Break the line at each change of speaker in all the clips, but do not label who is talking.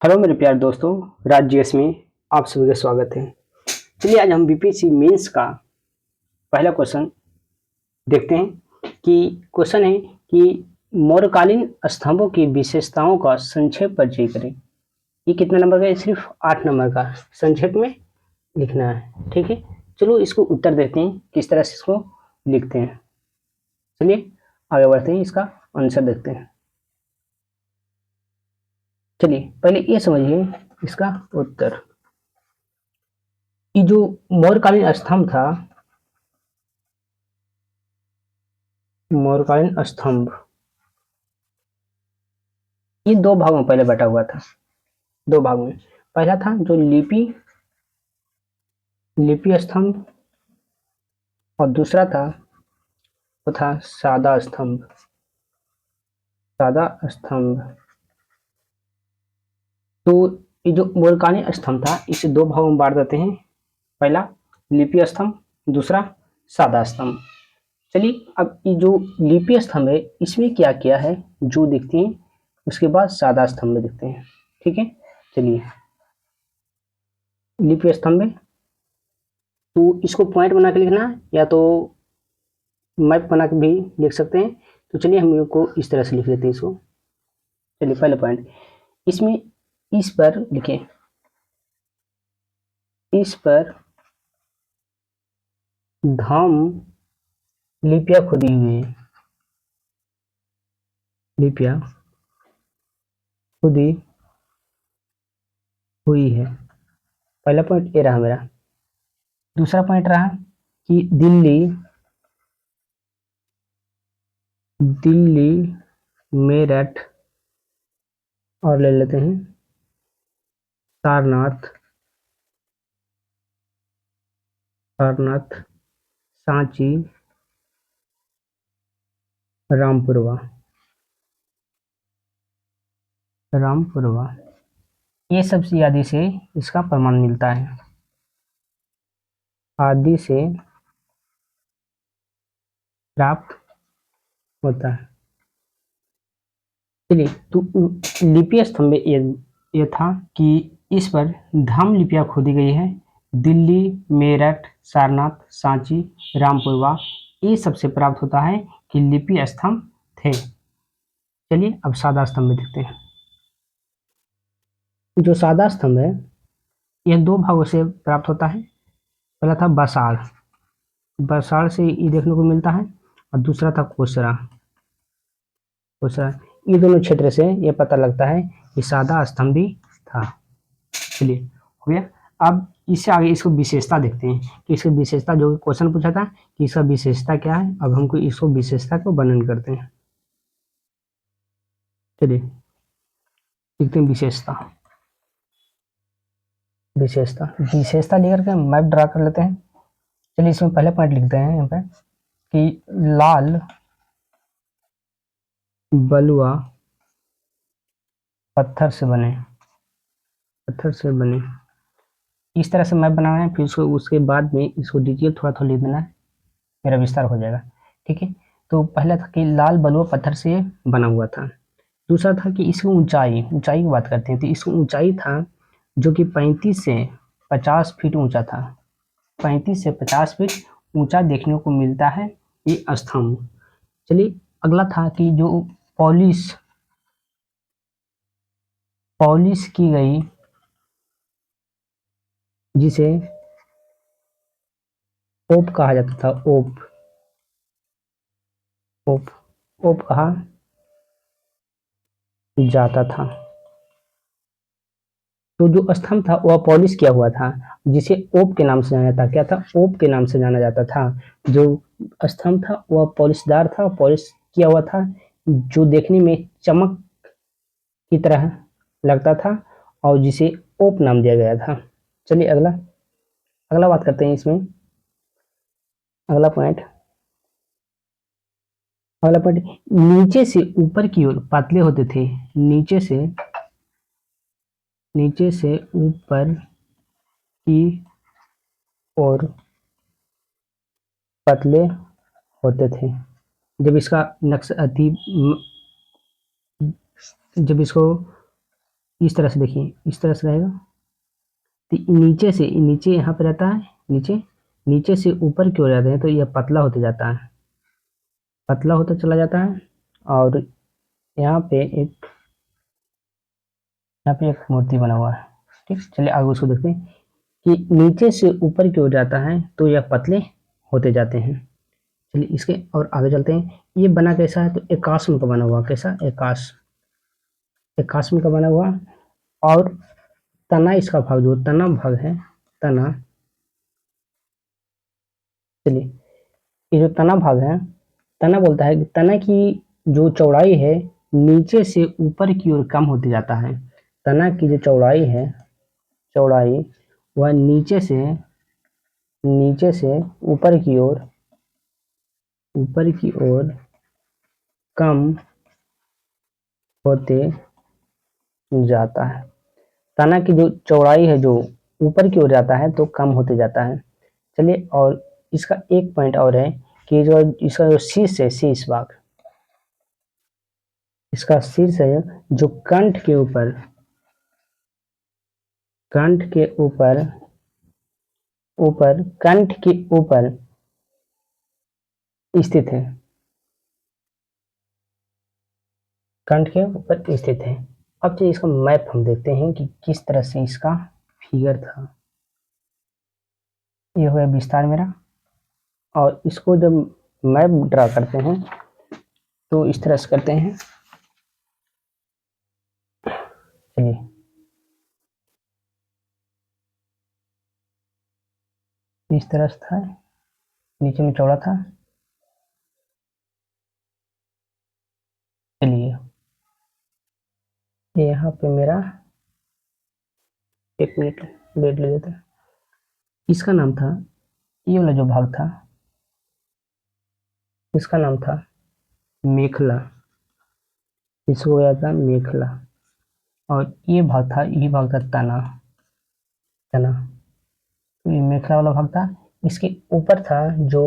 Hello मेरे प्यारे दोस्तों, राज जीएस में आप सभी का स्वागत है। चलिए आज हम बीपीएससी मेंस का पहला क्वेश्चन देखते हैं कि क्वेश्चन है कि मौर्यकालीन स्तंभों की विशेषताओं का संक्षेप परिचय करें। ये कितना नंबर का है? सिर्फ 8 नंबर का संक्षेप में लिखना है। ठीक है, चलो इसको उत्तर देते हैं, किस तरह से इसको लिखते हैं। चलिए आगे बढ़ते हैं, इसका आंसर देखते हैं। चलिए पहले ये समझिए इसका उत्तर कि जो मौर्यकालीन स्तंभ था, मौर्यकालीन स्तंभ ये दो भागों में पहले बटा हुआ था। दो भागों में पहला था जो लिपि लिपि स्तंभ और दूसरा था वो था सादा स्तंभ। सादा स्तंभ। तो ये जो मौर्यकालीन स्तंभ था इसे दो भागों में बांट देते हैं। पहला लिपि स्तंभ, दूसरा सादा स्तंभ। चलिए अब ये जो लिपि स्तंभ है इसमें क्या किया है जो दिखते हैं, उसके बाद सादा स्तंभ में दिखते हैं। ठीक है, चलिए लिपि स्तंभ में तो इसको पॉइंट बना के लिखना या तो मैप बना के भी लिख सकते हैं। तो चलिए हम लोग को इस तरह से लिख लेते हैं इसको। चलिए पहला पॉइंट इसमें इस पर लिखें, इस पर धाम लिपियां खुदी हुई है। लिपियां खुदी हुई है। पहला पॉइंट ये रहा मेरा। दूसरा पॉइंट रहा कि दिल्ली दिल्ली मेरठ और ले लेते हैं सारनाथ, सारनाथ, सांची, रामपुरवा, रामपुरवा। ये सब आदि से इसका प्रमाण मिलता है। आदि से प्राप्त होता है। चलिए तो लिपि स्तंभ में ये था कि इस पर धाम लिपियां खोदी गई है। दिल्ली, मेरठ, सारनाथ, सांची, रामपुरवा ये सबसे प्राप्त होता है कि लिपि स्तंभ थे। चलिए अब सादा स्तंभ में देखते हैं। जो सादा स्तंभ है यह दो भागों से प्राप्त होता है। पहला था बसाड़, बसाड़ से ये देखने को मिलता है, और दूसरा था कोसरा। कोसरा ये दोनों क्षेत्र से यह पता लगता है कि सादा स्तंभ भी था। चलिए हो गया। अब इससे आगे इसको विशेषता देखते हैं कि इसकी विशेषता, जो क्वेश्चन पूछा था कि इसका विशेषता क्या है, अब हमको इसको विशेषता को वर्णन करते हैं। चलिए देखते हैं विशेषता। विशेषता विशेषता लेकर के मैप ड्रा कर लेते हैं। चलिए इसमें पहले पॉइंट लिखते हैं यहाँ पे कि लाल बलुआ पत्थर से बने, पत्थर से बने। इस तरह से मैप बनाना है, फिर उसके बाद में इसको डिटेल थोड़ा थोड़ा लिख देना है, मेरा विस्तार हो जाएगा। ठीक है, तो पहला था कि लाल बलुआ पत्थर से बना हुआ था। दूसरा था कि इसकी ऊंचाई की बात करते हैं तो इसकी ऊंचाई था जो कि 35 से 50 फीट ऊंचा था। 35 से 50 फीट ऊंचा देखने को मिलता है ये स्तंभ। चलिए अगला था कि जो पॉलिश पॉलिश की गई, जिसे ओप कहा जाता था, ओप ओप ओप कहा जाता था। तो जो स्तंभ था वह पॉलिश किया हुआ था, जिसे ओप के नाम से जाना जाता। क्या था? ओप के नाम से जाना जाता था। जो स्तंभ था वह पॉलिशदार था, पॉलिश किया हुआ था, जो देखने में चमक की तरह लगता था और जिसे ओप नाम दिया गया था। चलिए अगला अगला बात करते हैं इसमें। अगला पॉइंट नीचे से ऊपर की ओर पतले होते थे। नीचे से ऊपर की ओर पतले होते थे। जब इसका नक्श जब इसको इस तरह से देखिए, इस तरह से रहेगा। तो नीचे से, नीचे यहाँ पे रहता है, नीचे नीचे से ऊपर की ओर जाते हैं तो यह पतला होते जाता है, पतला होता चला जाता है। और यहाँ पे एक, यहाँ पे एक मूर्ति बना हुआ है। ठीक, चलिए आगे उसको देखते हैं कि नीचे से ऊपर की ओर जाता है तो यह पतले होते जाते हैं। चलिए इसके और आगे चलते हैं। ये बना कैसा है, तो एकाश्म का बना हुआ। कैसा? एकाश्म का बना हुआ। और तना, इसका भाग जो तना भाग है, तना, चलिए ये जो तना भाग है, तना बोलता है कि तना की जो चौड़ाई है नीचे से ऊपर की ओर कम होते जाता है। तना की जो चौड़ाई है, चौड़ाई वह नीचे से ऊपर की ओर कम होते जाता है। तना की जो चौड़ाई है जो ऊपर की ओर जाता है तो कम होते जाता है। चलिए, और इसका एक पॉइंट और है कि जो इसका जो शीर्ष है, शीर्ष भाग, इसका शीर्ष है जो कंठ के ऊपर, कंठ के ऊपर कंठ के ऊपर स्थित है, कंठ के ऊपर स्थित है। अब जो इसका मैप हम देखते हैं कि किस तरह से इसका फिगर था। ये हो गया विस्तार मेरा, और इसको जब मैप ड्रा करते हैं तो इस तरह से करते हैं। चलिए, इस तरह से था, नीचे में चौड़ा था। चलिए, ये यहाँ पे मेरा, एक मिनट वेट ले लेते हैं। इसका नाम था, ये वाला जो भाग था इसका नाम था मेखला, इसको हो गया था मेखला। और ये भाग था, ये भाग था तना, तना। तो ये मेखला वाला भाग था। इसके ऊपर था जो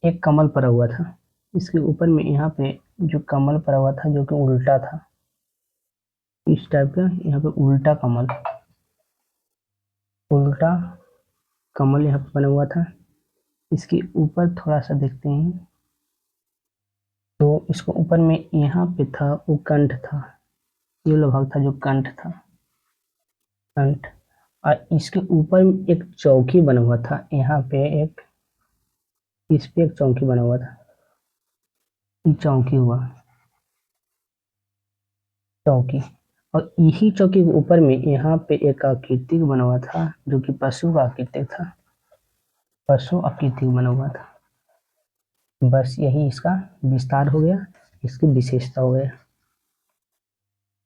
एक कमल पड़ा हुआ था, इसके ऊपर में यहाँ पे जो कमल पड़ा हुआ था जो कि उल्टा था, इस टाइप का। यहाँ पे उल्टा कमल, उल्टा कमल यहाँ पे बना हुआ था। इसके ऊपर थोड़ा सा देखते हैं तो इसको ऊपर में यहाँ पे था वो कंठ था, ये वाला भाग था जो कंठ था, कंठ। और इसके ऊपर एक चौकी बना हुआ था, यहाँ पे एक, इस पे एक चौकी बना हुआ था, चौकी हुआ, चौकी। और यही चौकी के ऊपर में यहाँ पे एक आकृति बना हुआ था जो कि पशु का आकृति था, पशु आकृति बना हुआ था। बस यही इसका विस्तार हो गया, इसकी विशेषता हो गया,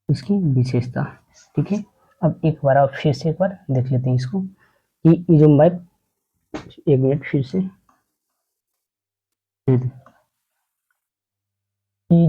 इसकी विशेषता। ठीक है, अब एक बार आप फिर से एक बार देख लेते हैं इसको कि ये जो मैप, एक मिनट फिर से, कि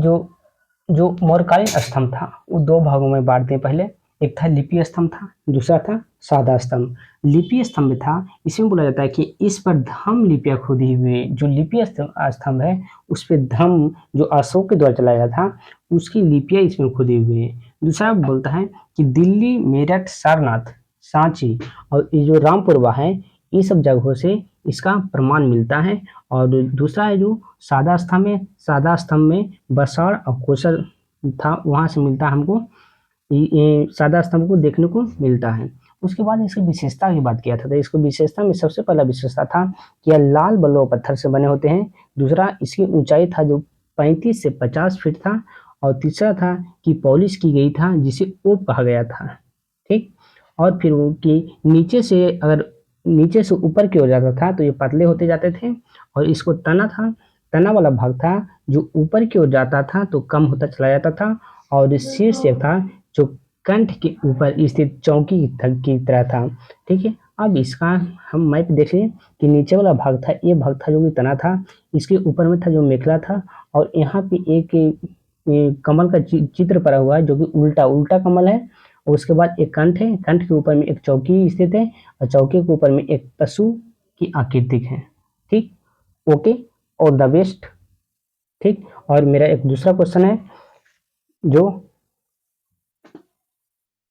जो मौर्यकालीन स्तंभ था वो दो भागों में बांटते हैं। पहले एक था लिपि स्तंभ था, दूसरा था सादा स्तंभ। लिपि स्तंभ था, इसमें बोला जाता है कि इस पर धम्म लिपियां खुदी हुई, जो लिपि स्तंभ है उस पर धम्म जो अशोक के द्वारा चलाया था उसकी लिपियां इसमें खुदी हुई है। दूसरा बोलता है कि दिल्ली, मेरठ, सारनाथ, सांची और ये जो रामपुरवा है, इन सब जगहों से इसका प्रमाण मिलता है। और दूसरा है जो सादा स्तंभ है, सादा स्तंभ में बसाड़ और कोसल था, वहां से मिलता है हमको, ये सादा स्तंभ को देखने को मिलता है। उसके बाद इसकी विशेषता की बात किया था, तो इसको विशेषता में सबसे पहला विशेषता था कि यह लाल बलुआ पत्थर से बने होते हैं। दूसरा, इसकी ऊंचाई था जो 35 से 50 फीट था। और तीसरा था कि पॉलिश की गई था जिसे ओप कहा गया था। ठीक, और फिर वो कि नीचे से, अगर नीचे से ऊपर की ओर जाता था तो ये पतले होते जाते थे। और इसको तना था, तना वाला भाग था जो ऊपर की ओर जाता था तो कम होता चला जाता था। और शीर्ष था जो कंठ के ऊपर स्थित चौकी की तरह था। ठीक है, अब इसका हम मैप देख लें कि नीचे वाला भाग था, ये भाग था जो कि तना था, इसके ऊपर में था जो मेखला था। और यहाँ पे एक कमल का चित्र पड़ा हुआ है जो कि उल्टा उल्टा कमल है। और उसके बाद एक कंठ है, कंठ के ऊपर में एक चौकी स्थित है और चौकी के ऊपर में एक पशु की आकृति है। ठीक, ओके, और द बेस्ट। ठीक, और मेरा एक दूसरा क्वेश्चन है जो